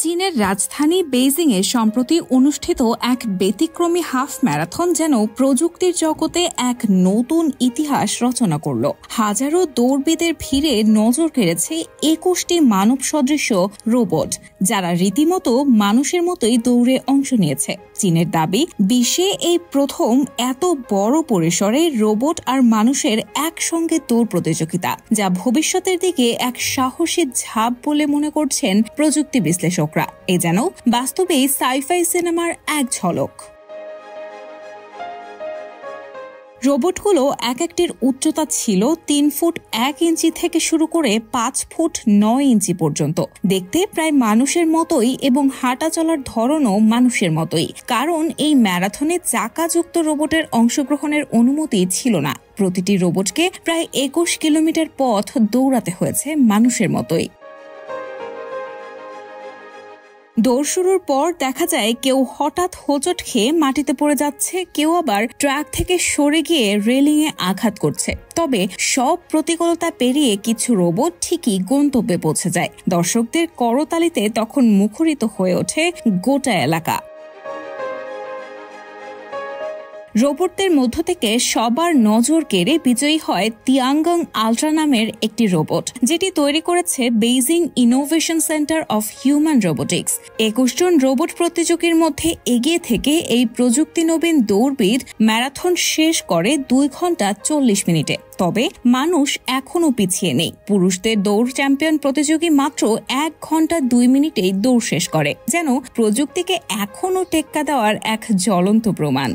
চীনের রাজধানী বেইজিংয়ে সম্প্রতি অনুষ্ঠিত এক ব্যতিক্রমী হাফ ম্যারাথন যেন প্রযুক্তির জগতে এক নতুন ইতিহাস রচনা করল। হাজারো দৌড়বিদের ভিড়ে নজর কেড়েছে ২১টি মানব সদৃশ রোবট, যারা রীতিমতো মানুষের মতোই দৌড়ে অংশ নিয়েছে। চীনের দাবি, বিশ্বে এই প্রথম এত বড় পরিসরে রোবট আর মানুষের একসঙ্গে দৌড় প্রতিযোগিতা, যা ভবিষ্যতের দিকে এক সাহসী ঝাঁপ বলে মনে করছেন প্রযুক্তি বিশ্লেষকরা। এ যেন বাস্তবেই সাইফাই সিনেমার এক ঝলক। রোবটগুলো এক একটির উচ্চতা ছিল ৩ ফুট ১ ইঞ্চি থেকে শুরু করে ৫ ফুট ৯ ইঞ্চি পর্যন্ত। দেখতে প্রায় মানুষের মতোই এবং হাঁটা চলার ধরনও মানুষের মতোই, কারণ এই ম্যারাথনে চাকাযুক্ত রোবটের অংশগ্রহণের অনুমতি ছিল না। প্রতিটি রোবটকে প্রায় ২১ কিলোমিটার পথ দৌড়াতে হয়েছে মানুষের মতোই। দৌড় শুরুর পর দেখা যায় কেউ হঠাৎ হোঁচট খেয়ে মাটিতে পড়ে যাচ্ছে, কেউ আবার ট্র্যাক থেকে সরে গিয়ে রেলিংয়ে আঘাত করছে। তবে সব প্রতিকূলতা পেরিয়ে কিছু রোবট ঠিকই গন্তব্যে পৌঁছে যায়। দর্শকদের করতালিতে তখন মুখরিত হয়ে ওঠে গোটা এলাকা। রোবটদের মধ্য থেকে সবার নজর কেড়ে বিজয়ী হয় তিয়াঙ্গং আল্ট্রা নামের একটি রোবট, যেটি তৈরি করেছে Beijing innovation center of human robotics. ২১ জন রোবট প্রতিযোগীর মধ্যে এগিয়ে থেকে এই প্রযুক্তি নবীন দৌড়বিদ ম্যারাথন শেষ করে ২ ঘন্টা ৪০ মিনিটে। তবে মানুষ এখনও পিছিয়ে নেই। পুরুষদের দৌড় চ্যাম্পিয়ন প্রতিযোগী মাত্র ১ ঘন্টা ২ মিনিটেই দৌড় শেষ করে, যেন প্রযুক্তিকে এখনও টেক্কা দেওয়ার এক জ্বলন্ত প্রমাণ।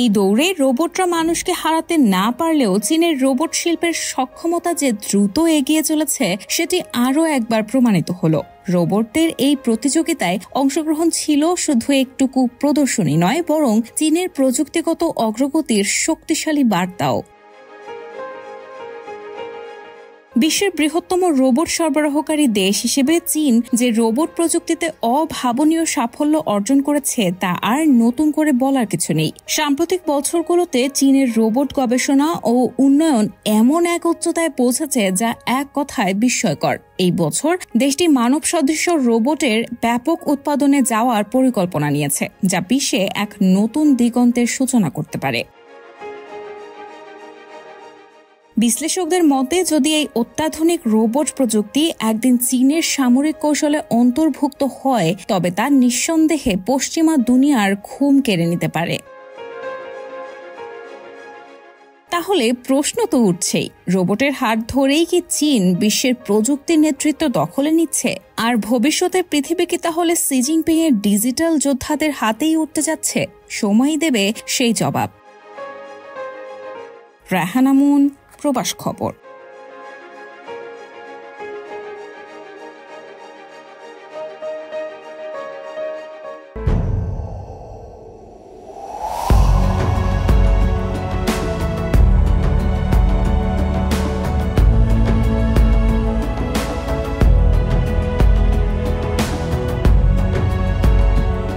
এই দৌড়ে রোবটরা মানুষকে হারাতে না পারলেও চীনের রোবট শিল্পের সক্ষমতা যে দ্রুত এগিয়ে চলেছে, সেটি আরও একবার প্রমাণিত হলো। রোবটদের এই প্রতিযোগিতায় অংশগ্রহণ ছিল শুধু একটুকু প্রদর্শনী নয়, বরং চীনের প্রযুক্তিগত অগ্রগতির শক্তিশালী বার্তাও। বিশ্বের বৃহত্তম রোবট সরবরাহকারী দেশ হিসেবে চীন যে রোবট প্রযুক্তিতে অভাবনীয় সাফল্য অর্জন করেছে, তা আর নতুন করে বলার কিছু নেই। সাম্প্রতিক বছরগুলোতে চীনের রোবট গবেষণা ও উন্নয়ন এমন এক উচ্চতায় পৌঁছেছে যা এক কথায় বিস্ময়কর। এই বছর দেশটি মানব সদৃশ রোবটের ব্যাপক উৎপাদনে যাওয়ার পরিকল্পনা নিয়েছে, যা বিশ্বে এক নতুন দিগন্তের সূচনা করতে পারে। বিশ্লেষকদের মতে, যদি এই অত্যাধুনিক রোবট প্রযুক্তি একদিন চীনের সামরিক কৌশলে অন্তর্ভুক্ত হয়, তবে তা নিঃসন্দেহে পশ্চিমা দুনিয়ার ঘুম কেড়ে নিতে পারে। তাহলে প্রশ্ন তো উঠছেই, রোবটের হাত ধরেই কি চীন বিশ্বের প্রযুক্তির নেতৃত্ব দখলে নিচ্ছে? আর ভবিষ্যতে পৃথিবী কি তাহলে শি জিনপিং এর ডিজিটাল যোদ্ধাদের হাতেই উঠতে যাচ্ছে? সময়ই দেবে সেই জবাব। রায়হান আমুন, প্রবাস খবর।